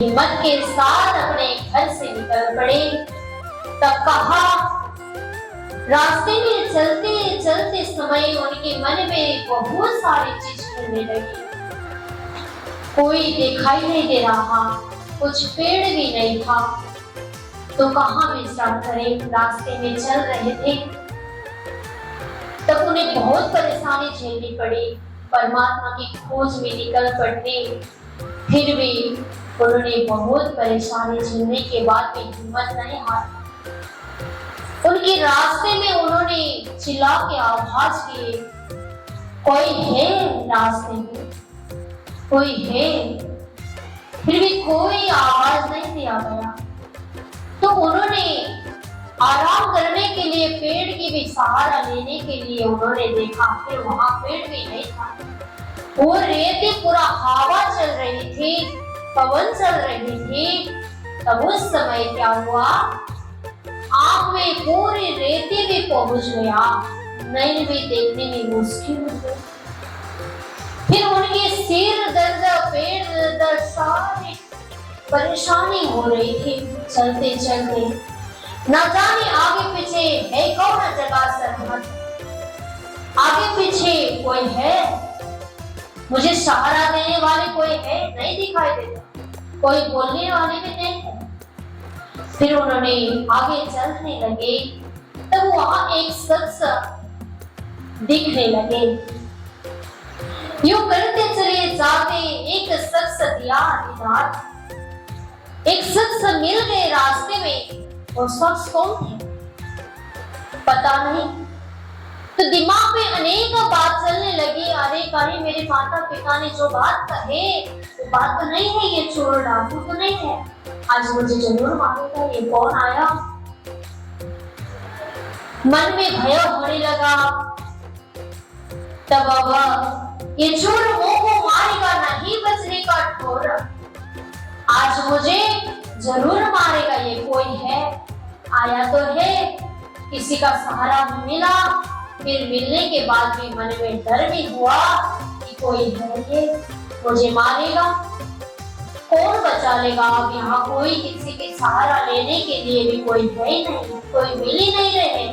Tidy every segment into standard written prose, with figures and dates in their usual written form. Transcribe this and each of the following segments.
हिम्मत के साथ अपने घर से निकल पड़े। तब कहा, रास्ते में चलते चलते समय उनके मन में बहुत सारी चीज खेलने लगी। कोई दिखाई नहीं दे रहा, कुछ पेड़ भी नहीं था, तो कहाँ विश्राम करें। रास्ते में चल रहे थे तब उन्हें बहुत परेशानी झेलनी पड़ी। परमात्मा की खोज में निकल पड़े, फिर भी उन्होंने बहुत परेशानी झेलने के बाद भी हिम्मत नहीं हारी। उनके रास्ते में उन्होंने चिल्ला के आवाज किए, कोई है रास्ते में, कोई है। फिर भी कोई आवाज नहीं दिया गया। तो उन्होंने आराम करने के लिए पेड़ की भी सहारा लेने के लिए उन्होंने देखा, फिर वहां पेड़ भी नहीं था। वो रेती पूरा हवा चल रही थी, पवन चल रही थी। तब उस समय क्या हुआ, आंख में पूरी रेती भी पहुंच गया, नैन भी देखने में मुश्किल हो गई। फिर उनके सिर दर्द, पेट दर्द, सारी परेशानी हो रही थी चलते चलते। न जाने आगे पीछे है कौन जगह सरहद, आगे पीछे कोई है, मुझे सहारा देने वाले कोई है, नहीं दिखाई देता, कोई बोलने वाले भी नहीं है। फिर उन्होंने आगे चलने लगे, तब वहां एक शख्स दिखने लगे। यूं करते चले जाते एक शख्स दिया दीदार, एक शख्स मिल गए रास्ते में। वो शख्स कौन थे पता नहीं। तो दिमाग में अनेक बात चलने लगी, अरे कहीं मेरे माता पिता ने जो बात कहे वो बात तो नहीं है, ये चोर डाकू तो नहीं है, आज मुझे जरूर मारेगा, ये कौन आया। मन में भय होने लगा। तब अब ये चोर मुझको मारेगा, नहीं बचने का ठोर, आज मुझे जरूर मारेगा, ये कोई है, आया तो है, किसी का सहारा मिला। फिर मिलने के बाद भी मन में डर भी हुआ कि कोई है ये, मुझे मारेगा, कौन बचा लेगा। अब यहाँ कोई किसी के सहारा लेने के लिए भी कोई है ही नहीं, कोई मिल ही नहीं रहे।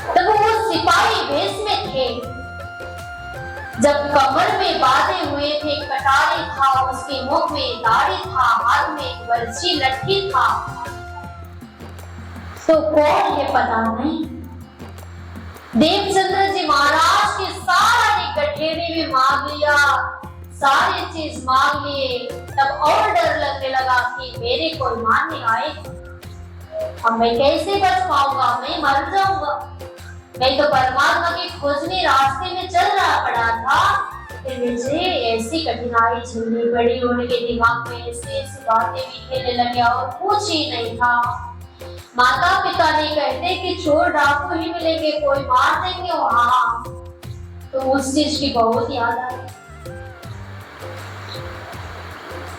तब वो सिपाही भेष में थे, जब कमर में बांधे हुए थे, कटारी था, उसके मुख में दाढ़ी था, हाथ में बरछी लट्ठी था। तो कौन है पता नहीं। देवचंद्र जी महाराज के सारा ने गठेरे भी मांग लिया, सारी चीज मांग लिए। तब और डर लगने लगा कि मेरे कोई मारने आए, अब मैं कैसे बच पाऊंगा, मैं मर जाऊंगा। मैं तो परमात्मा की खोज में रास्ते में चल रहा पड़ा था, फिर मुझे ऐसी कठिनाई झेलनी पड़ी। उनके दिमाग में ऐसी ऐसी बातें भी खेलने लगे और कुछ ही नहीं था। माता पिता ने कहते कि चोर डाकू ही मिलेंगे, कोई मार देंगे वहां, तो उस चीज की बहुत याद आई।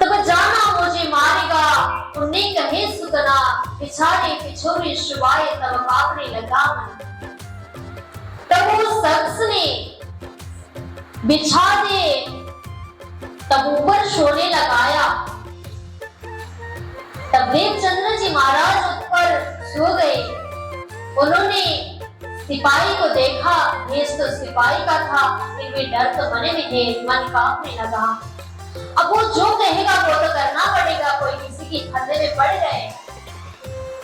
तब जाना मुझे मारेगा, उन्हें कहे सुतना, पिछाड़े पिछोरे शुभाए, तब कांपने लगा मन। तब उस शख्स ने बिछा दे, तब ऊपर शोले लगाया। तब देवचंद्र जी महाराज ऊपर सो गए। उन्होंने सिपाही को देखा, भेष तो सिपाही का था, फिर भी डर तो मन में है, मन कांपने लगा। अब वो जो कहेगा वो तो करना पड़ेगा, कोई किसी की फंदे में पड़ गए,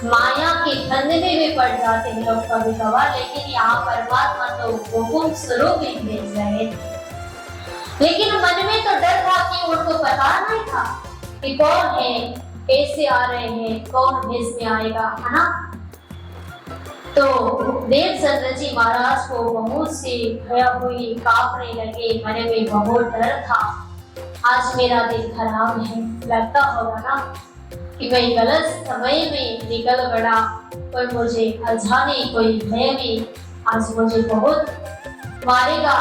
माया के फंदे में भी पड़ जाते हैं लोग कभी कभार। लेकिन यहाँ परमात्मा तो हुकुम स्वरूप ही भेज रहे थे। लेकिन मन में तो डर था कि उनको पता नहीं था कि कौन है, कैसे आ रहे हैं, कौन भेष में आएगा, है ना। तो देवचंद्र जी महाराज को बहुत सी भय हुई, कांपने लगे, मन में बहुत डर था। आज मेरा दिन खराब है, लगता होगा ना कि मैं गलत समय में निकल पड़ा, कोई मुझे अनजाने कोई भय में आज मुझे बहुत मारेगा।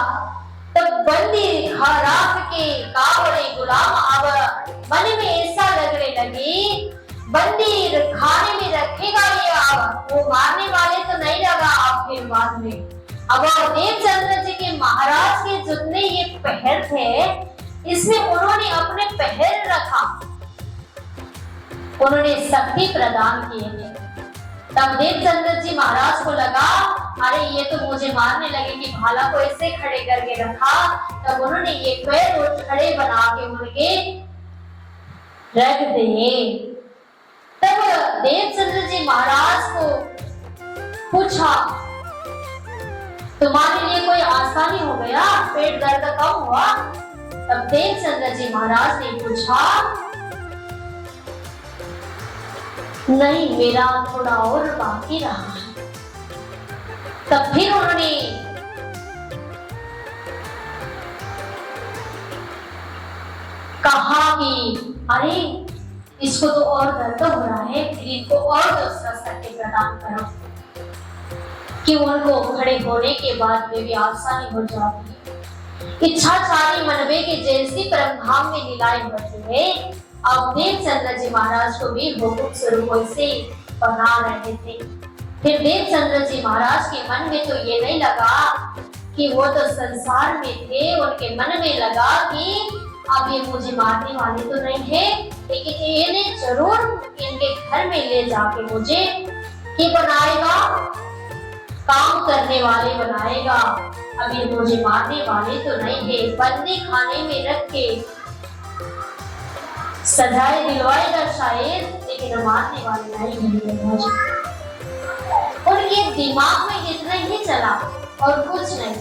तब बंदी रात के कावड़े गुलाम, अब मन में ऐसा लगने लगी बंदी खाने में रखेगा ये, अब वो मारने वाले तो नहीं लगा। अब फिर बाद में अब देवचंद्र जी के महाराज के जितने ये पहर थे, इसमें उन्होंने अपने पहर रखा, उन्होंने शक्ति प्रदान किए थे। तब देवचंद्र जी महाराज को लगा अरे ये तो मुझे मारने लगे कि भाला को ऐसे खड़े करके रखा। तब उन्होंने ये पैर खड़े बना के उनके रख दिए। तब देवचंद्र जी महाराज को पूछा तुम्हारे लिए कोई आसानी हो गया, पेट दर्द कम हुआ? तब देवचंद्र जी महाराज ने पूछा नहीं, मेरा थोड़ा और बाकी रहा है। तब फिर उन्होंने कहा कि अरे इसको तो और दर्द हो रहा है, फिर इनको और दूसरा शक्ति प्रदान करो कि उनको खड़े होने के बाद में भी आसानी हो जाती है। इच्छाचारी मनवे के जैसी परमधाम में लीलाएं होती है। अब देवचंद्र जी महाराज को भी हुकुम स्वरूप से बना रहे थे। फिर देवचंद्र जी महाराज के मन में तो ये नहीं लगा कि वो तो संसार में थे, उनके मन में लगा कि अब ये मुझे मारने वाले तो नहीं है, लेकिन इन्हें जरूर इनके घर में ले जाके मुझे ये बनाएगा, काम करने वाले बनाएगा। अब ये मुझे मारने वाले तो नहीं है, बंदी खाने में रख के सजाए दिलवाएगा शायद, लेकिन मारने वाले नहीं है मुझे। उनके दिमाग में इतना ही चला और कुछ नहीं।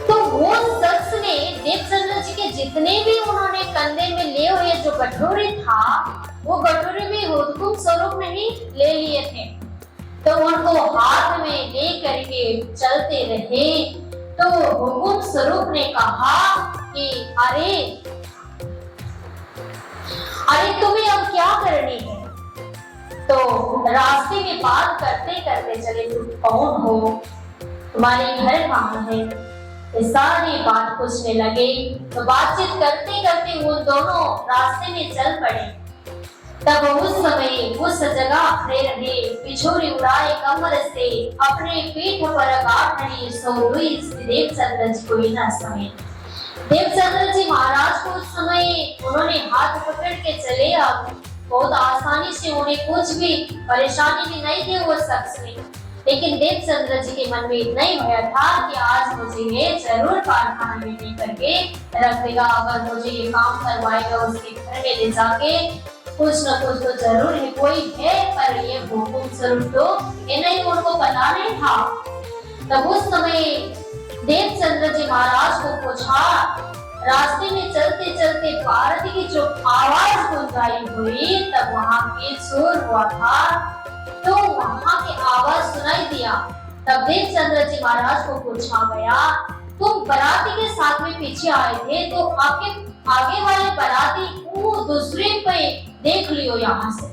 तो वो शख्स ने देवचंद्र जी के जितने भी उन्होंने कंधे में लिए हुए जो कटोरे था, वो कटोरे भी हुकुम स्वरूप नहीं ले लिए थे। तो उनको हाथ में ले करके चलते रहे। तो हुकुम स्वरूप ने कहा कि अरे तुम्हें अब क्या करनी है? तो रास्ते में बात करते करते चले, तुम कौन हो, तुम्हारे घर कहाँ है, ये सारी बात पूछने लगे। तो बातचीत करते करते वो दोनों रास्ते में चल पड़े। तब उस समय उस जगह खड़े रहे, पिछोरी उड़ाए कमर से अपने पीठ पर गांठ सो हुई देवचंद्र जी को न समय। देवचंद्र जी महाराज को उस समय उन्होंने हाथ पकड़ के चले। अब बहुत आसानी से उन्हें कुछ भी परेशानी भी नहीं थी वो शख्स में, लेकिन देवचंद्र जी के मन में इतना ही भय था कि आज मुझे ये जरूर कारखाने में लेकर के रख देगा। अगर मुझे ये काम करवाएगा उसके घर में ले जाके कुछ न कुछ तो जरूर है, कोई है, पर ये हुकुम स्वरूप तो ये नहीं, उनको पता नहीं था। तब उस समय देवचंद्र जी महाराज को पूछा, रास्ते में चलते चलते पार्वती की जो आवाज गुंजाई हुई, तब वहां के शोर हुआ था, तो वहां की आवाज सुनाई दिया। तब देवचंद्र जी महाराज को पूछा गया, तुम बाराती के साथ में पीछे आए थे, तो आपके आगे वाले बाराती वो दूसरे पे देख लियो यहाँ से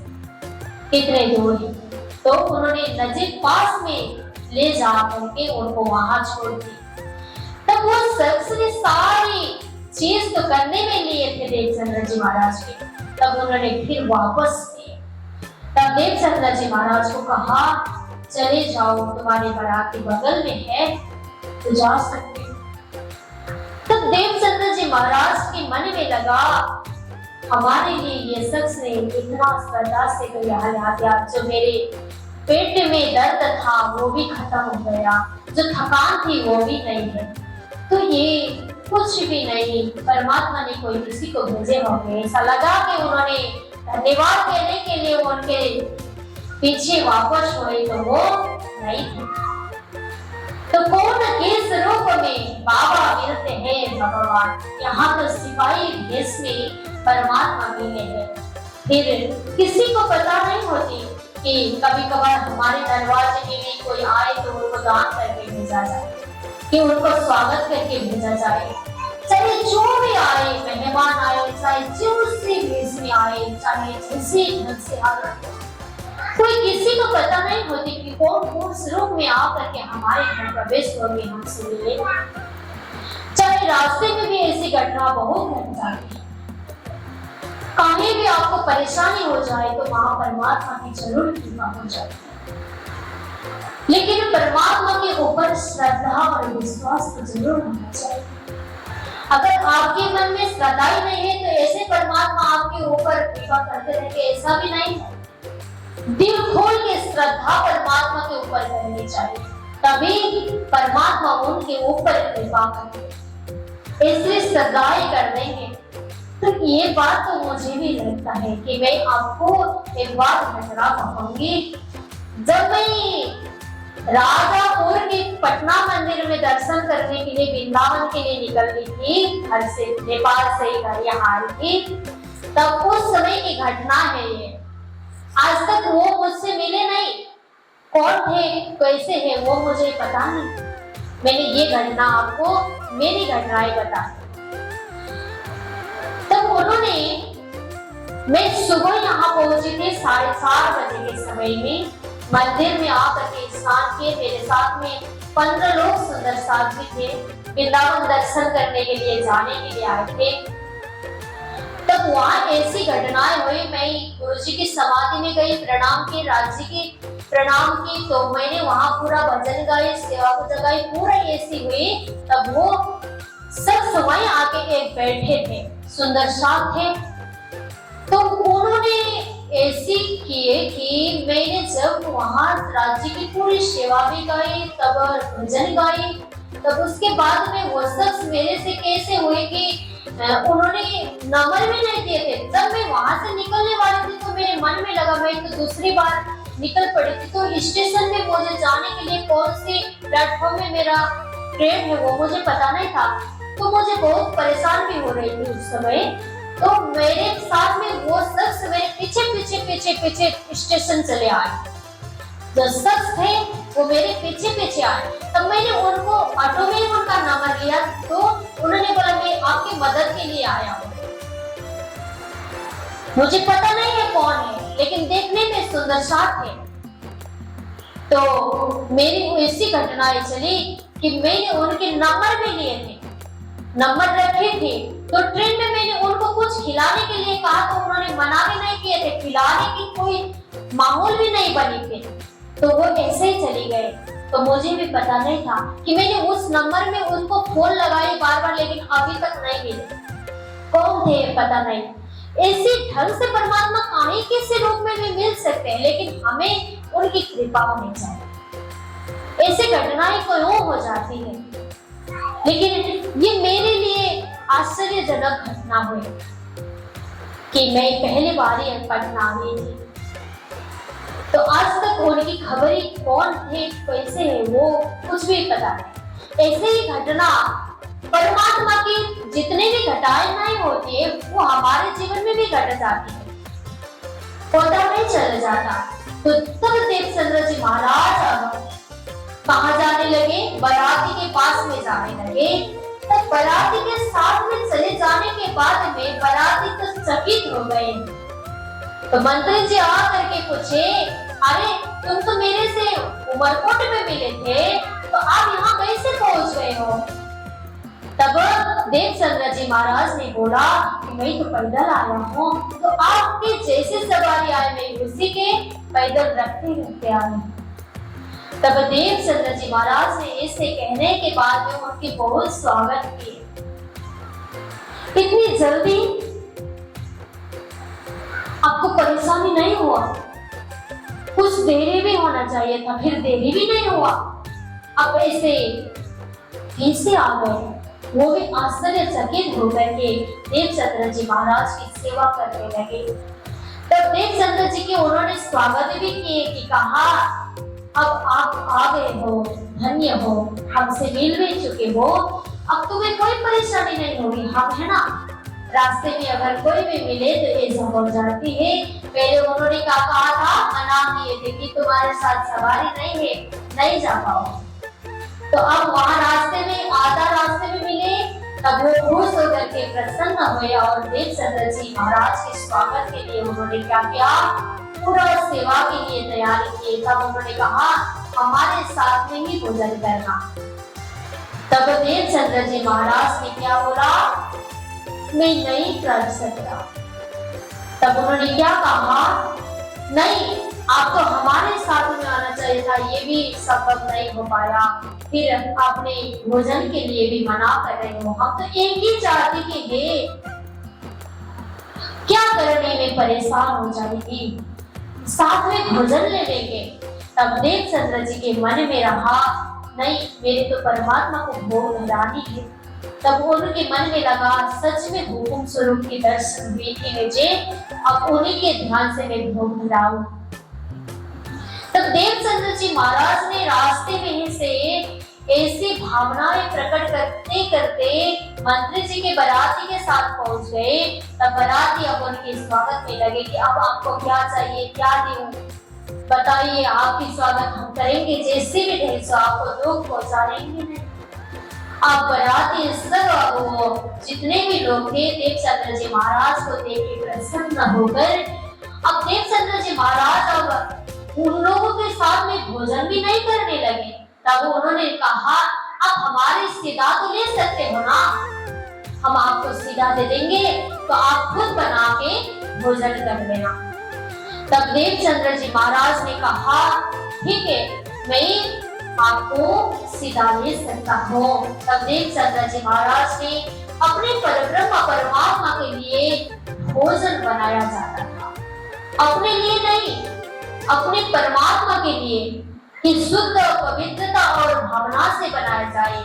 कितने दूर है। तो उन्होंने नजीक पास में ले जा करके उनको वहां छोड़ दी। तब वो शख्स ने सारी चीज तो करने में लिए थे देवचंद्र जी महाराज के। तब उन्होंने फिर वापस किए। तब देवचंद्र जी महाराज को कहा, चले जाओ, तुम्हारी बाराती बगल में है, तो जा सकते। तब देवचंद्र जी महाराज के मन में लगा, हमारे लिए ये शख्स ने इतना श्रद्धा से कोई हालात दिया, जो मेरे पेट में दर्द था वो भी खत्म हो गया, जो थकान थी वो भी नहीं है, तो ये कुछ भी नहीं, परमात्मा ने कोई किसी को भेजे होंगे। ऐसा लगा कि उन्होंने धन्यवाद कहने के लिए उनके पीछे वापस हुए, तो वो नहीं थे। तो कौन किस रूप में बाबा मिलते हैं भगवान, यहाँ तो सिपाही भेष में परमात्मा मिले हैं। फिर किसी को पता नहीं होती कि कभी कभार हमारे दरवाजे में कोई आए तो उनको दान करके भेजा जाए, कि उनको स्वागत करके भेजा जाए। चाहे जो भी आए, मेहमान आए, चाहे जिस भेष में आए, चाहे जैसे ढंग से आए, कोई किसी को पता नहीं होती कि कौन स्वरूप में आकर के हमारे घर प्रवेश होंगे, हमसे मिले। चाहे रास्ते में भी ऐसी घटना बहुत घट जाती है, कहीं भी आपको परेशानी हो जाए तो वहां परमात्मा की जरूर कृपा हो जाती है। लेकिन परमात्मा के ऊपर श्रद्धा और विश्वास तो जरूर होना चाहिए। अगर आपके मन में श्रद्धा ही नहीं है तो ऐसे परमात्मा आपके ऊपर कृपा करते रहेंगे ऐसा भी नहीं है। दिल खोल के श्रद्धा परमात्मा के ऊपर करनी चाहिए, तभी परमात्मा उनके ऊपर कृपा करेंगे। इसलिए श्रद्धाएं कर देंगे। तो ये बात तो मुझे भी लगता है कि मैं आपको एक बात घटना कहूंगी। जब मैं राजापुर के पटना मंदिर में दर्शन करने के लिए वृंदावन के लिए निकल गई थी, घर से नेपाल से घर यहाँ आई थी, तब उस समय की घटना है ये। आज तक वो मुझसे मिले नहीं, कौन थे कैसे है वो मुझे पता नहीं। मैंने ये घटना आपको मेरी घटनाएं बता। तब उन्होंने, मैं सुबह यहाँ पहुंची थी 4:30 बजे के समय में, मंदिर में आकर के स्नान किए। मेरे साथ में 15 लोग सुंदर साथी थे, वृंदावन दर्शन करने के लिए जाने के लिए आए थे। तब वहाँ ऐसी घटनाएं हुई, मैं गुरु जी की समाधि में गई, प्रणाम की, राज जी की प्रणाम की, तो मैंने वहाँ पूरा भजन गाए, सेवा को जगाई, पूरा ऐसी हुई। तब वो सब समय आके एक बैठे थे, सुंदर साथ थे, तो उन्होंने ऐसी किए कि मैंने जब वहाँ राज्य की पूरी सेवा भी गाई, तब भजन गाई, तब उसके बाद में वो शख्स मेरे से कैसे हुए कि उन्होंने नंबर भी नहीं दिए थे। जब मैं वहाँ से निकलने वाली थी तो मेरे मन में लगा, मैं तो दूसरी बार निकल पड़ी थी, तो स्टेशन में मुझे जाने के लिए कौन सी प्लेटफॉर्म में मेरा ट्रेन है वो मुझे पता नहीं था, तो मुझे बहुत परेशान भी हो रही थी उस समय। तो मेरे साथ में वो शख्स मेरे पीछे स्टेशन चले आए। जो शख्स थे वो मेरे पीछे आए। तब मैंने उनको ऑटो में उनका नंबर लिया, तो उन्होंने बोला मैं आपकी मदद के लिए आया हूँ। मुझे पता नहीं है कौन है, लेकिन देखने में सुंदर साथ थे। तो मेरी ऐसी घटनाएं चली कि मैंने उनके नंबर भी लिए थे, नंबर रखे थे, तो ट्रेन में मैंने उनको कुछ खिलाने के लिए कहा तो उन्होंने मना भी नहीं किए थे, खिलाने की कोई माहौल भी नहीं बनी थी, तो वो ऐसे ही चली गए। तो मुझे भी पता नहीं था कि मैंने उस नंबर में उनको फोन लगाई बार-बार, लेकिन अभी तक नहीं मिले। कौन थे पता नहीं। ऐसे ढंग से परमात्मा काहे किसी रूप में भी मिल सकते हैं, लेकिन हमें उनकी कृपा होनी चाहिए। ऐसी घटनाएं क्यों हो जाती है, लेकिन ये मेरे लिए आश्चर्यजनक घटना हुई कि मैं पहली बार ही पटना आई थी। तो आज तक उनकी खबर ही कौन थे, कैसे है, वो कुछ भी पता नहीं। ऐसे ही घटना परमात्मा की जितने भी घटनाएं होती है वो हमारे जीवन में भी घट जाती है, पता नहीं चल जाता। तो तब देवचंद्र जी महाराज कहाँ जाने लगे, बाराती के पास में जाने लगे। तब बाराती के साथ में चले जाने के बाद में बाराती तो चकित हो गए। तो मंत्री जी आकर के पूछे, अरे तुम तो मेरे से उमरकोट में मिले थे, तो आप यहाँ कैसे पहुँच गए हो? तब देवचंद्र जी महाराज ने बोला कि मैं तो पैदल आया हूँ, तो आपके जैसे सवारी आए, मैं उसी के पैदल रखते आए। तब देवचंद्र जी महाराज ने ऐसे कहने के बाद में उनकी बहुत स्वागत किए। इतनी जल्दी आपको परेशानी नहीं हुआ? कुछ देरी भी होना चाहिए था, फिर देरी भी नहीं हुआ, अब ऐसे कैसे आ गए? वो भी आश्चर्यचकित हो गए कि देवचंद्र जी महाराज की सेवा करने लगे। तब देवचंद्र जी के उन्होंने स्वागत भी किए कि कहा, अब आप आ गए हो, धन्य हो, हमसे मिल भी चुके हो, अब तुम्हें कोई परेशानी नहीं होगी। हम है ना, रास्ते में अगर कोई भी मिले तो ऐसा हो जाती है। पहले उन्होंने क्या कहा था, मना किए थे कि तुम्हारे साथ सवारी नहीं है, नहीं जा पाओ। तो अब वहाँ रास्ते में आधा रास्ते में मिले, तब वो खुश होकर के प्रसन्न हुए और देवचंद्र जी महाराज के स्वागत के लिए उन्होंने क्या किया, पूरा सेवा के लिए तैयारी की। तब उन्होंने कहा, हमारे साथ में ही भोजन करना। तब देवचंद्र जी महाराज ने क्या बोला, मैं नहीं कर सकता। तब उन्होंने क्या कहा, नहीं, आपको हमारे साथ में आना चाहिए था, ये भी संभव नहीं हो पाया। फिर आपने भोजन के लिए भी मना कर रहे हो। हम तो एक ही चाहते कि क्या करने में परेशान हो जाएगी, साथ में भोजन ले लेंगे। तब देवचंद्र जी के मन में रहा, नहीं, मेरे तो परमात्मा को भोग लगानी है। तब उनके मन में लगा, सच में हुकुम स्वरूप के दर्शन हुए थे मुझे, अब उन्हीं के ध्यान से मैं भोग लगाऊं। तब देवचंद्र जी महाराज ने रास्ते में से ऐसी भावनाएं प्रकट करते करते मंत्री जी के बराती के साथ पहुंच गए। तब बराती अब उनके स्वागत में लगे कि अब आपको क्या चाहिए, क्या दूं, बताइए, आपकी स्वागत हम करेंगे, जैसे भी ढेर सो आपको दुख पहुंचाएंगे। अब बराती सब जितने भी लोग थे देवचंद्र जी महाराज को देख के प्रसन्न होकर, अब देवचंद्र जी महाराज अब उन लोगों के साथ में भोजन भी नहीं करने लगे। तब उन्होंने कहा, अब हमारे सीधा तो ले सकते हो ना, हम आपको सीधा दे देंगे, तो आप खुद बना के भोजन कर लेना। तब देवचंद्र जी महाराज ने कहा, ठीक है, मैं आपको सीधा ले सकता हूँ। तब देवचंद्र जी महाराज ने अपने परब्रह्म परमात्मा के लिए भोजन बनाया जाता था, अपने लिए नहीं, अपने परमात्मा के लिए, कि शुद्ध पवित्रता और भावना से बनाया जाए।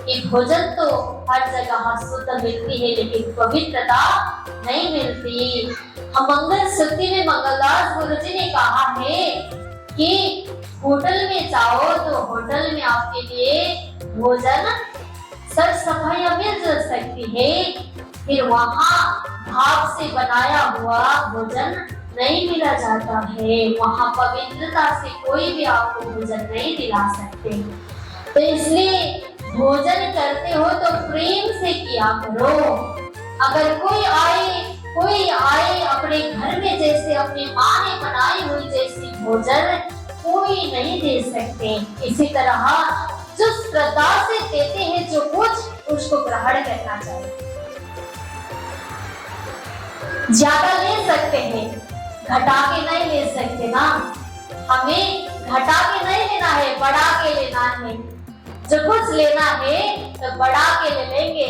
ये भोजन तो हर जगह शुद्ध मिलती है, लेकिन पवित्रता नहीं मिलती। हम मंगल शक्ति में मंगलदास गुरु जी ने कहा है कि होटल में जाओ तो होटल में आपके लिए भोजन सब सफाइयां मिल सकती है, फिर वहाँ भाव से बनाया हुआ भोजन नहीं मिला जाता है, वहाँ पवित्रता से कोई भी आपको भोजन नहीं दिला सकते। तो इसलिए भोजन करते हो तो प्रेम से किया करो। अगर कोई आए अपने घर में, जैसे अपनी माँ ने बनाई हुई जैसी भोजन कोई नहीं दे सकते। इसी तरह जो श्रद्धा से देते हैं जो कुछ, उसको ग्रहण करना चाहिए। ज्यादा ले सकते हैं, घटा के नहीं ले सकते ना, हमें घटा के नहीं लेना है, बढ़ा के लेना है। जो कुछ लेना है तो बढ़ा के ले लेंगे,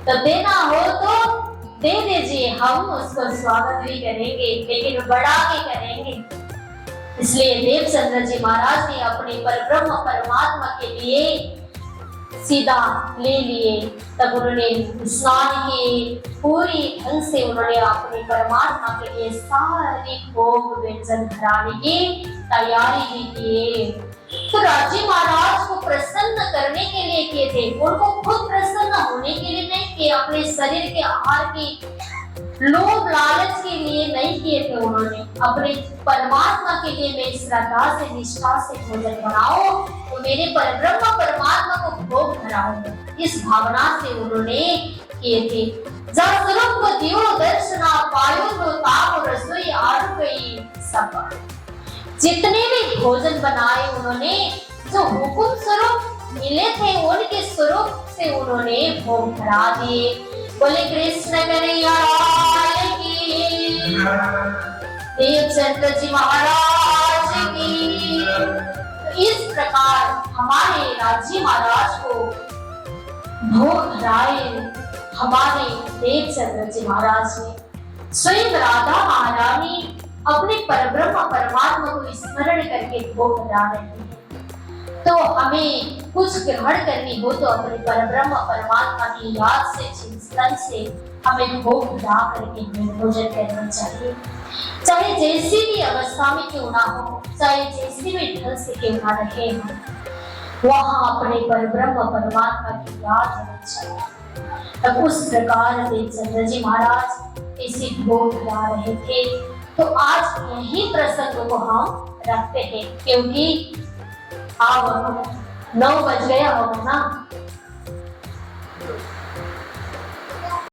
तो देना हो तो दे दीजिए, हम उसको स्वागत भी करेंगे, लेकिन बढ़ा के करेंगे। इसलिए देवचंद्र जी महाराज ने अपने परब्रह्म परमात्मा के लिए सीधा ले लिए। तब उन्होंने स्नान किए, पूरी ढंग से उन्होंने अपने परमात्मा के लिए सारी भोग व्यंजन कराने की तैयारी भी किए। तो राजी महाराज को प्रसन्न करने के लिए किए थे, उनको खुद प्रसन्न होने के लिए नहीं किए, अपने शरीर के आहार की लोभ लालच के लिए नहीं किए थे। उन्होंने अपने परमात्मा के लिए मैं श्रद्धा से निष्ठा से भोजन बनाओ तो मेरे परब्रह्म परमात्मा को भोग कराऊंगा, इस भावना से उन्होंने किए थे। जब स्वरूप को दियो दर्शना पायो तो ताप रसोई आरु गई सब। जितने भी भोजन बनाए उन्होंने, जो हुकुम स्वरूप मिले थे उनके स्वरूप से उन्होंने भोग करा दिए। बोले कृष्ण कन्हैया लाल की, देवचंद्र जी महाराज की। तो इस प्रकार हमारे राजी महाराज को भोग कराए हमारे देवचंद्र जी महाराज ने। स्वयं राधा महारानी अपने परब्रह्म परमात्मा को स्मरण करके भोग करा रहे हैं। तो हमें कुछ ग्रहण करनी हो तो अपने परब्रह्म परमात्मा की याद से, चिंतन से हमें भोग करा करके हमें भोजन करना चाहिए। चाहे जैसी भी अवस्था में क्यों ना हो, चाहे जैसी भी ढंग से क्यों ना रहे हम, वहाँ अपने परब्रह्म परमात्मा की याद होनी चाहिए। तब उस प्रकार देवचंद्र जी महाराज इसी भोग करा रहे थे। तो आज यही प्रसंग को हम रखते हैं, क्योंकि अब 9 बज गया होगा ना।